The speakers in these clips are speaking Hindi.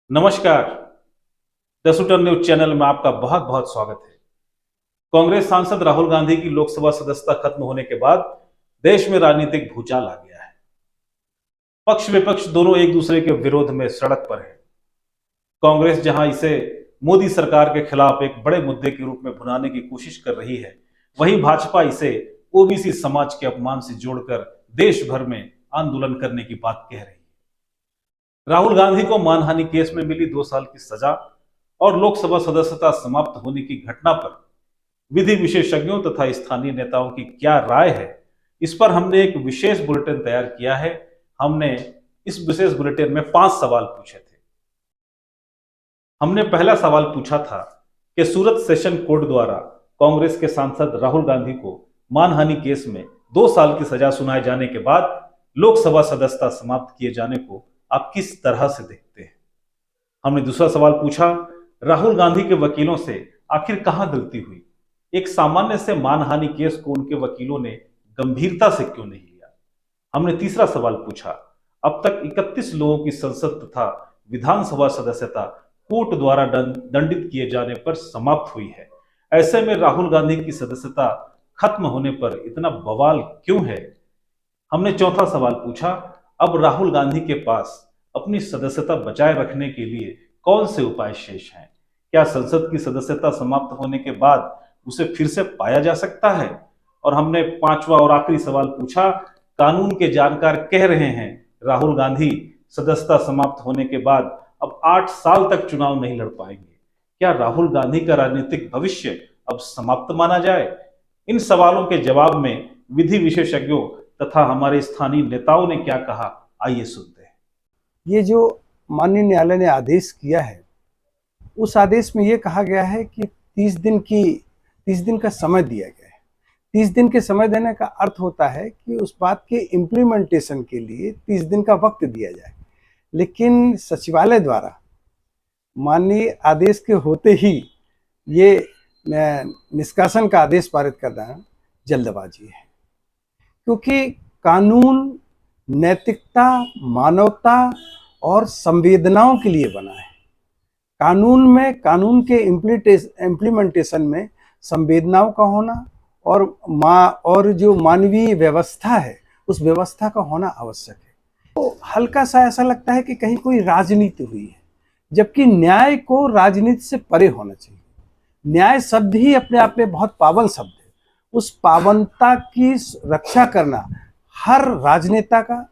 नमस्कार। द शूटर न्यूज चैनल में आपका बहुत बहुत स्वागत है। कांग्रेस सांसद राहुल गांधी की लोकसभा सदस्यता खत्म होने के बाद देश में राजनीतिक भूचाल आ गया है। पक्ष विपक्ष दोनों एक दूसरे के विरोध में सड़क पर है। कांग्रेस जहां इसे मोदी सरकार के खिलाफ एक बड़े मुद्दे के रूप में भुनाने की कोशिश कर रही है, वहीं भाजपा इसे ओबीसी समाज के अपमान से जोड़कर देश भर में आंदोलन करने की बात कह रही है। राहुल गांधी को मानहानि केस में मिली 2 साल की सजा और लोकसभा सदस्यता समाप्त होने की घटना पर विधि विशेषज्ञों तथा स्थानीय नेताओं की क्या राय है, इस पर हमने एक विशेष बुलेटिन तैयार किया है। हमने इस विशेष बुलेटिन में 5 सवाल पूछे थे। हमने पहला सवाल पूछा था कि सूरत सेशन कोर्ट द्वारा कांग्रेस के सांसद राहुल गांधी को मानहानि केस में 2 साल की सजा सुनाए जाने के बाद लोकसभा सदस्यता समाप्त किए जाने को आप किस तरह से देखते हैं। हमने दूसरा सवाल पूछा, राहुल गांधी के वकीलों से आखिर कहां गलती हुई। एक सामान्य से मानहानि केस को उनके वकीलों ने गंभीरता से क्यों नहीं लिया। हमने तीसरा सवाल पूछा, अब तक 31 लोगों की संसद तथा विधानसभा सदस्यता कोर्ट द्वारा दंडित किए जाने पर समाप्त हुई है, ऐसे में राहुल गांधी की सदस्यता खत्म होने पर इतना बवाल क्यों है। हमने चौथा सवाल पूछा, अब राहुल गांधी के पास अपनी सदस्यता बचाए रखने के लिए कौन से उपाय शेष हैं। क्या संसद की सदस्यता समाप्त होने के बाद उसे फिर से पाया जा सकता है। और हमने पांचवा और आखिरी सवाल पूछा, कानून के जानकार कह रहे हैं राहुल गांधी सदस्यता समाप्त होने के बाद अब 8 साल तक चुनाव नहीं लड़ पाएंगे। क्या राहुल गांधी का राजनीतिक भविष्य अब समाप्त माना जाए। इन सवालों के जवाब में विधि विशेषज्ञों तथा हमारे स्थानीय नेताओं ने क्या कहा, आइए सुनते हैं। ये जो माननीय न्यायालय ने आदेश किया है, उस आदेश में ये कहा गया है कि 30 दिन का समय दिया गया है। 30 दिन के समय देने का अर्थ होता है कि उस बात के इम्प्लीमेंटेशन के लिए 30 दिन का वक्त दिया जाए। लेकिन सचिवालय द्वारा माननीय आदेश के होते ही ये निष्कासन का आदेश पारित करना जल्दबाजी है, क्योंकि कानून नैतिकता, मानवता और संवेदनाओं के लिए बना है। कानून में, कानून के इम्प्लीमेंटेशन में संवेदनाओं का होना और जो मानवीय व्यवस्था है, उस व्यवस्था का होना आवश्यक है। तो हल्का सा ऐसा लगता है कि कहीं कोई राजनीति हुई है, जबकि न्याय को राजनीति से परे होना चाहिए। न्याय शब्द ही अपने आप में बहुत पावन शब्द है। उस पावनता की रक्षा करना हर राजनेता का,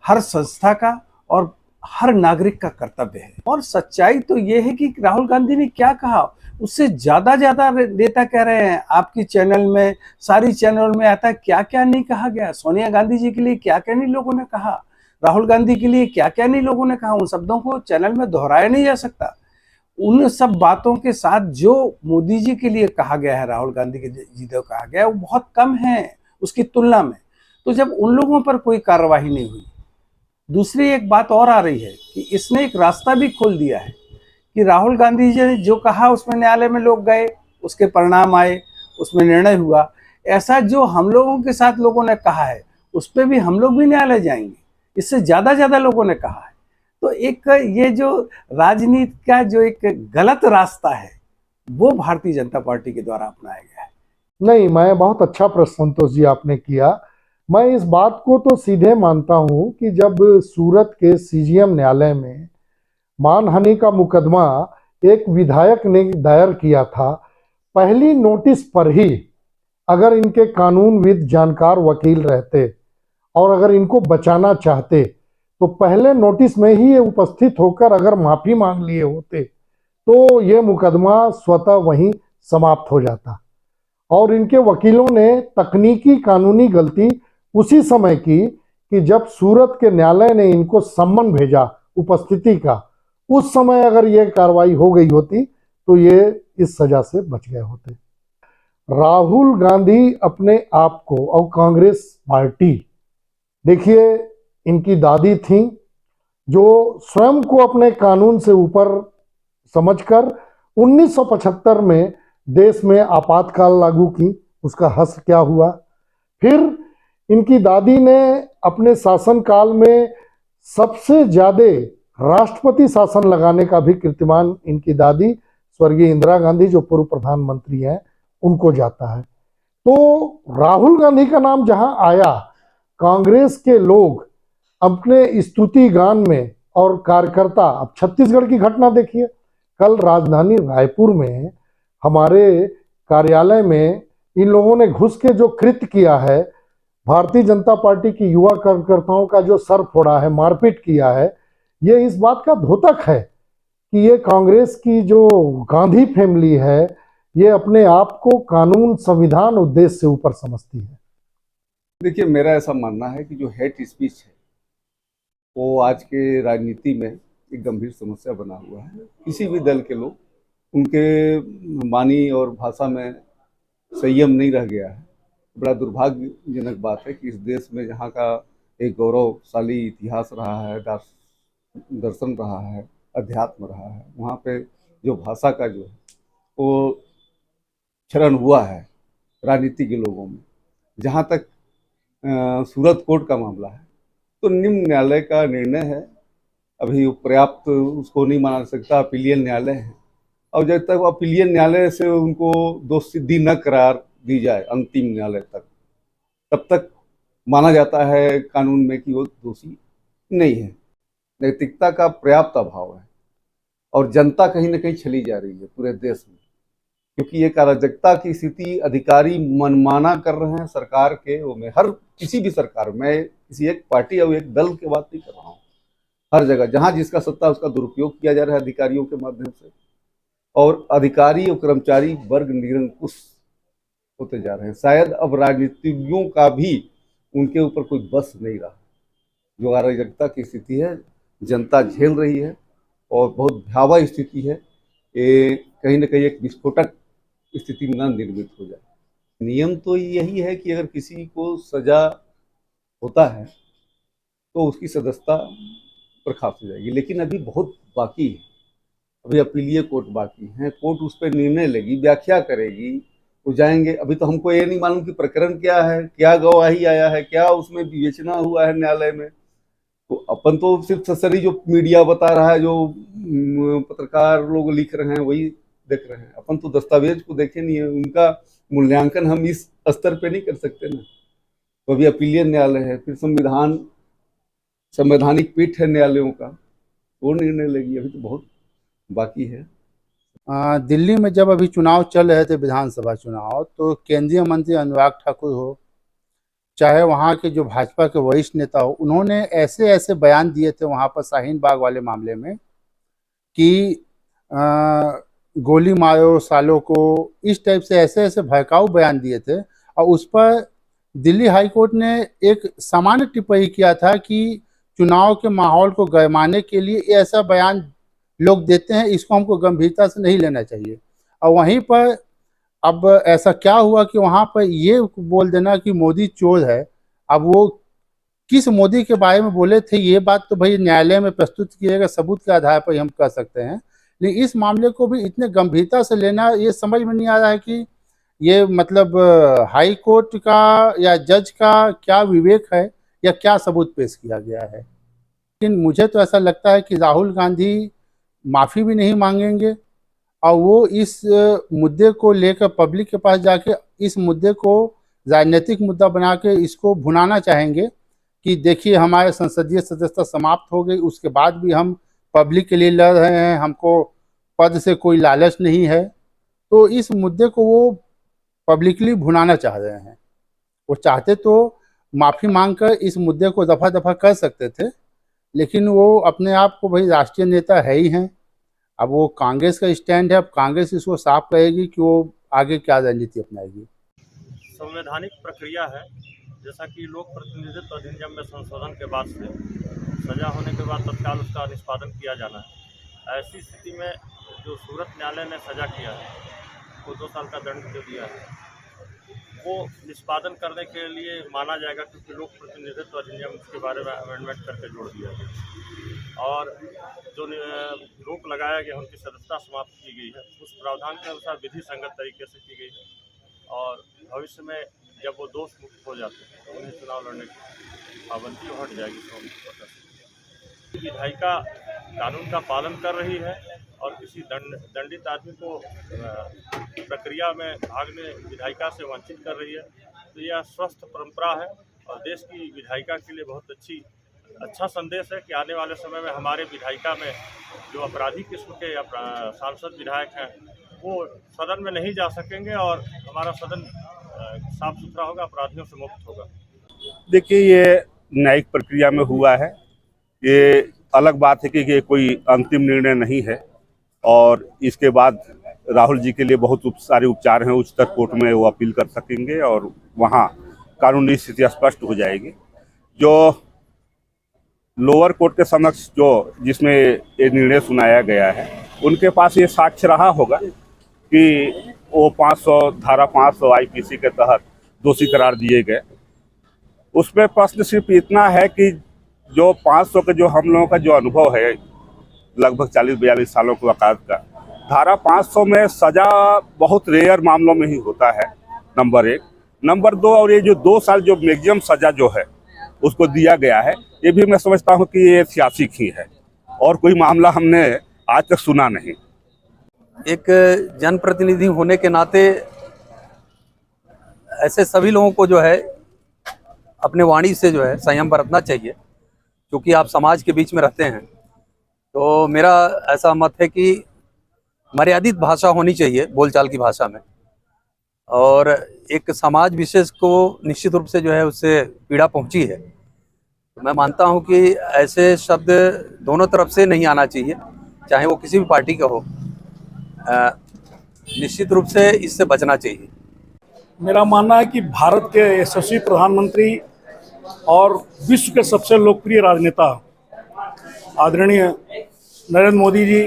हर संस्था का और हर नागरिक का कर्तव्य है। और सच्चाई तो यह है कि राहुल गांधी ने क्या कहा, उससे ज्यादा नेता कह रहे हैं। आपकी चैनल में, सारी चैनल में आता है क्या क्या नहीं कहा गया। सोनिया गांधी जी के लिए क्या क्या नहीं लोगों ने कहा, राहुल गांधी के लिए क्या क्या नहीं लोगों ने कहा। उन शब्दों को चैनल में दोहराया नहीं जा सकता। उन सब बातों के साथ जो मोदी जी के लिए कहा गया है, राहुल गांधी के जी को कहा गया है, वो बहुत कम है उसकी तुलना में। तो जब उन लोगों पर कोई कार्रवाई नहीं हुई, दूसरी एक बात और आ रही है कि इसने एक रास्ता भी खोल दिया है कि राहुल गांधी जी ने जो कहा उसमें न्यायालय में लोग गए, उसके परिणाम आए, उसमें निर्णय हुआ। ऐसा जो हम लोगों के साथ लोगों ने कहा है, उस पर भी हम लोग भी न्यायालय जाएंगे। इससे ज्यादा लोगों ने कहा है। तो एक ये जो राजनीति का जो एक गलत रास्ता है, वो भारतीय जनता पार्टी के द्वारा अपनाया गया है। नहीं, मैं बहुत अच्छा प्रश्न संतोष जी आपने किया। मैं इस बात को तो सीधे मानता हूं कि जब सूरत के सीजीएम न्यायालय में मानहानि का मुकदमा एक विधायक ने दायर किया था, पहली नोटिस पर ही अगर इनके कानूनविद जानकार वकील रहते और अगर इनको बचाना चाहते तो पहले नोटिस में ही ये उपस्थित होकर अगर माफी मांग लिए होते तो ये मुकदमा स्वतः वहीं समाप्त हो जाता। और इनके वकीलों ने तकनीकी कानूनी गलती उसी समय की कि जब सूरत के न्यायालय ने इनको सम्मन भेजा उपस्थिति का, उस समय अगर ये कार्रवाई हो गई होती तो ये इस सजा से बच गए होते। राहुल गांधी अपने आप को और कांग्रेस पार्टी, देखिए इनकी दादी थी जो स्वयं को अपने कानून से ऊपर समझकर 1975 में देश में आपातकाल लागू की। उसका हश्र क्या हुआ। फिर इनकी दादी ने अपने शासनकाल में सबसे ज्यादा राष्ट्रपति शासन लगाने का भी कीर्तिमान इनकी दादी स्वर्गीय इंदिरा गांधी, जो पूर्व प्रधानमंत्री हैं, उनको जाता है। तो राहुल गांधी का नाम जहां आया, कांग्रेस के लोग अपने स्तुति गान में और कार्यकर्ता, अब छत्तीसगढ़ की घटना देखिए, कल राजधानी रायपुर में हमारे कार्यालय में इन लोगों ने घुस के जो कृत्य किया है, भारतीय जनता पार्टी की युवा कार्यकर्ताओं का जो सर फोड़ा है, मारपीट किया है, ये इस बात का द्योतक है कि ये कांग्रेस की जो गांधी फैमिली है, ये अपने आप को कानून, संविधान, उद्देश्य से ऊपर समझती है। देखिए, मेरा ऐसा मानना है कि जो हेट स्पीच है वो आज के राजनीति में एक गंभीर समस्या बना हुआ है। किसी भी दल के लोग, उनके वाणी और भाषा में संयम नहीं रह गया है। बड़ा दुर्भाग्यजनक बात है कि इस देश में जहाँ का एक गौरवशाली इतिहास रहा है, दर्शन रहा है, अध्यात्म रहा है, वहाँ पे जो भाषा का जो है वो क्षरण हुआ है राजनीति के लोगों में। जहाँ तक सूरत कोर्ट का मामला है, तो निम्न न्यायालय का निर्णय है, अभी पर्याप्त उसको नहीं माना सकता, अपीलीय न्यायालय है, और जब तक अपीलीय न्यायालय से उनको दोष सिद्धि न करार दी जाए अंतिम न्यायालय तक, तब तक माना जाता है कानून में कि वो दोषी नहीं है। नैतिकता का पर्याप्त अभाव है और जनता कहीं ना कहीं चली जा रही है पूरे देश में, क्योंकि एक अराजकता की स्थिति, अधिकारी मनमाना कर रहे हैं सरकार के वो में, हर किसी भी सरकार में, किसी एक पार्टी और एक दल की बात नहीं कर रहा हूँ, हर जगह जहाँ जिसका सत्ता उसका दुरुपयोग किया जा रहा है अधिकारियों के माध्यम से, और अधिकारी और कर्मचारी वर्ग निरंकुश होते जा रहे हैं। शायद अब राजनीतिज्ञों का भी उनके ऊपर कोई बस नहीं रहा। जो अराजकता की स्थिति है जनता झेल रही है और बहुत भयावह स्थिति है, ये कहीं ना कहीं एक विस्फोटक स्थिति न निर्मित हो जाए। नियम तो यही है कि अगर किसी को सजा होता है तो उसकी सदस्यता बर्खास्त हो जाएगी, लेकिन अभी बहुत बाकी है, अभी अपीलीय कोर्ट बाकी है, कोर्ट उस पर निर्णय लेगी, व्याख्या करेगी, वो जाएंगे। अभी तो हमको ये नहीं मालूम कि प्रकरण क्या है, क्या गवाही आया है, क्या उसमें विवेचना हुआ है न्यायालय में। तो अपन तो सिर्फ ससरी जो मीडिया बता रहा है, जो पत्रकार लोग लिख रहे हैं वही देख रहे हैं, अपन तो दस्तावेज को देखे नहीं है, उनका मूल्यांकन हम इस स्तर पे नहीं कर सकते ना। तो अभी अपीलीय न्यायालय है, फिर संवैधानिक पीठ है न्यायालयों का, वो निर्णय लेगी, अभी तो बहुत बाकी है। दिल्ली में जब अभी चुनाव चल रहे थे, विधानसभा चुनाव, तो केंद्रीय मंत्री अनुराग ठाकुर हो, चाहे वहाँ के जो भाजपा के वरिष्ठ नेता हो, उन्होंने ऐसे ऐसे बयान दिए थे वहाँ पर शाहीन बाग वाले मामले में कि गोली मारो सालों को, इस टाइप से ऐसे ऐसे भड़काऊ बयान दिए थे। और उस पर दिल्ली हाई कोर्ट ने एक सामान्य टिप्पणी किया था कि चुनाव के माहौल को गरमाने के लिए ऐसा बयान लोग देते हैं, इसको हमको गंभीरता से नहीं लेना चाहिए। और वहीं पर अब ऐसा क्या हुआ कि वहाँ पर ये बोल देना कि मोदी चोर है, अब वो किस मोदी के बारे में बोले थे ये बात तो भाई न्यायालय में प्रस्तुत किए गए सबूत के आधार पर हम कह सकते हैं, लेकिन इस मामले को भी इतने गंभीरता से लेना, ये समझ में नहीं आ रहा है कि ये मतलब हाई कोर्ट का या जज का क्या विवेक है या क्या सबूत पेश किया गया है। लेकिन मुझे तो ऐसा लगता है कि राहुल गांधी माफ़ी भी नहीं मांगेंगे और वो इस मुद्दे को लेकर पब्लिक के पास जाके इस मुद्दे को राजनीतिक मुद्दा बना के इसको भुनाना चाहेंगे कि देखिए हमारे संसदीय सदस्यता समाप्त हो गई, उसके बाद भी हम पब्लिक के लिए लड़ रहे हैं, हमको पद से कोई लालच नहीं है। तो इस मुद्दे को वो पब्लिकली भुनाना चाह रहे हैं। वो चाहते तो माफ़ी मांगकर इस मुद्दे को दफ़ा दफ़ा कर सकते थे, लेकिन वो अपने आप को भाई राष्ट्रीय नेता है ही हैं। अब वो कांग्रेस का स्टैंड है, अब कांग्रेस इसको साफ कहेगी कि वो आगे क्या रणनीति अपनाएगी। संवैधानिक प्रक्रिया है, जैसा कि लोक प्रतिनिधित्व अधिनियम में संशोधन के बाद से सजा होने के बाद तत्काल उसका निष्पादन किया जाना है। ऐसी स्थिति में जो सूरत न्यायालय ने सजा किया है, वो 2 साल का दंड जो दिया है, वो निष्पादन करने के लिए माना जाएगा, क्योंकि लोक प्रतिनिधित्व अधिनियम के बारे में अमेंडमेंट करके जोड़ दिया गया और जो रोक लगाया गया, उनकी सदस्यता समाप्त की गई है, उस प्रावधान के अनुसार विधि संगत तरीके से की गई है। और भविष्य में जब वो दोष मुक्त हो जाते हैं तो उन्हें चुनाव लड़ने की पाबंदी हट जाएगी। विधायिका कानून का पालन कर रही है और किसी दंडित आदमी को प्रक्रिया में भागने विधायिका से वंचित कर रही है, तो यह स्वस्थ परंपरा है और देश की विधायिका के लिए बहुत अच्छा संदेश है कि आने वाले समय में हमारे विधायिका में जो अपराधी किस्म के सांसद विधायक हैं वो सदन में नहीं जा सकेंगे और हमारा सदन साफ सुथरा होगा, अपराधियों से मुक्त होगा। देखिए, ये न्यायिक प्रक्रिया में हुआ है, ये अलग बात है कि ये कोई अंतिम निर्णय नहीं है और इसके बाद राहुल जी के लिए बहुत सारे उपचार हैं। उच्चतर कोर्ट में वो अपील कर सकेंगे और वहाँ कानूनी स्थिति स्पष्ट हो जाएगी। जो लोअर कोर्ट के समक्ष जिसमें ये निर्णय सुनाया गया है, उनके पास ये साक्ष्य रहा होगा कि वो धारा 500 आईपीसी के तहत दोषी करार दिए गए। उसमें प्रश्न सिर्फ इतना है कि जो 500 का जो हम लोगों का जो अनुभव है लगभग 40-42 सालों के वकालत का, धारा 500 में सजा बहुत रेयर मामलों में ही होता है, नंबर 1। नंबर 2, और ये जो 2 साल जो मैक्सिमम सजा जो है उसको दिया गया है, ये भी मैं समझता हूँ कि ये ऐतिहासिक ही है और कोई मामला हमने आज तक सुना नहीं। एक जनप्रतिनिधि होने के नाते ऐसे सभी लोगों को जो है अपने वाणी से जो है संयम बरतना चाहिए, क्योंकि आप समाज के बीच में रहते हैं। तो मेरा ऐसा मत है कि मर्यादित भाषा होनी चाहिए बोलचाल की भाषा में, और एक समाज विशेष को निश्चित रूप से जो है उससे पीड़ा पहुंची है। तो मैं मानता हूं कि ऐसे शब्द दोनों तरफ से नहीं आना चाहिए, चाहे वो किसी भी पार्टी का हो। निश्चित रूप से इससे बचना चाहिए। मेरा मानना है कि भारत के यशस्वी प्रधानमंत्री और विश्व के सबसे लोकप्रिय राजनेता आदरणीय नरेंद्र मोदी जी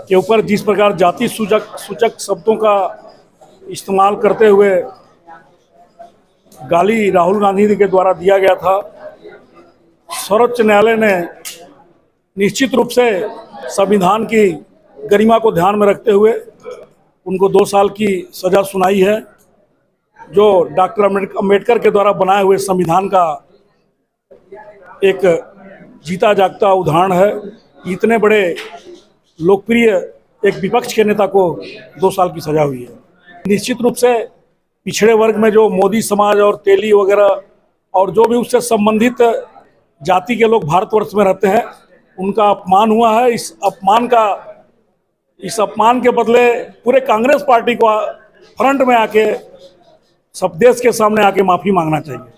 के ऊपर जिस प्रकार जाति सूचक शब्दों का इस्तेमाल करते हुए गाली राहुल गांधी जी के द्वारा दिया गया था, सर्वोच्च न्यायालय ने निश्चित रूप से संविधान की गरिमा को ध्यान में रखते हुए उनको 2 साल की सज़ा सुनाई है, जो डॉक्टर अम्बेडकर के द्वारा बनाए हुए संविधान का एक जीता जागता उदाहरण है। इतने बड़े लोकप्रिय एक विपक्ष के नेता को 2 साल की सज़ा हुई है। निश्चित रूप से पिछड़े वर्ग में जो मोदी समाज और तेली वगैरह और जो भी उससे संबंधित जाति के लोग भारतवर्ष में रहते हैं, उनका अपमान हुआ है। इस अपमान के बदले पूरे कांग्रेस पार्टी को फ्रंट में आके सब देश के सामने आके माफ़ी मांगना चाहिए।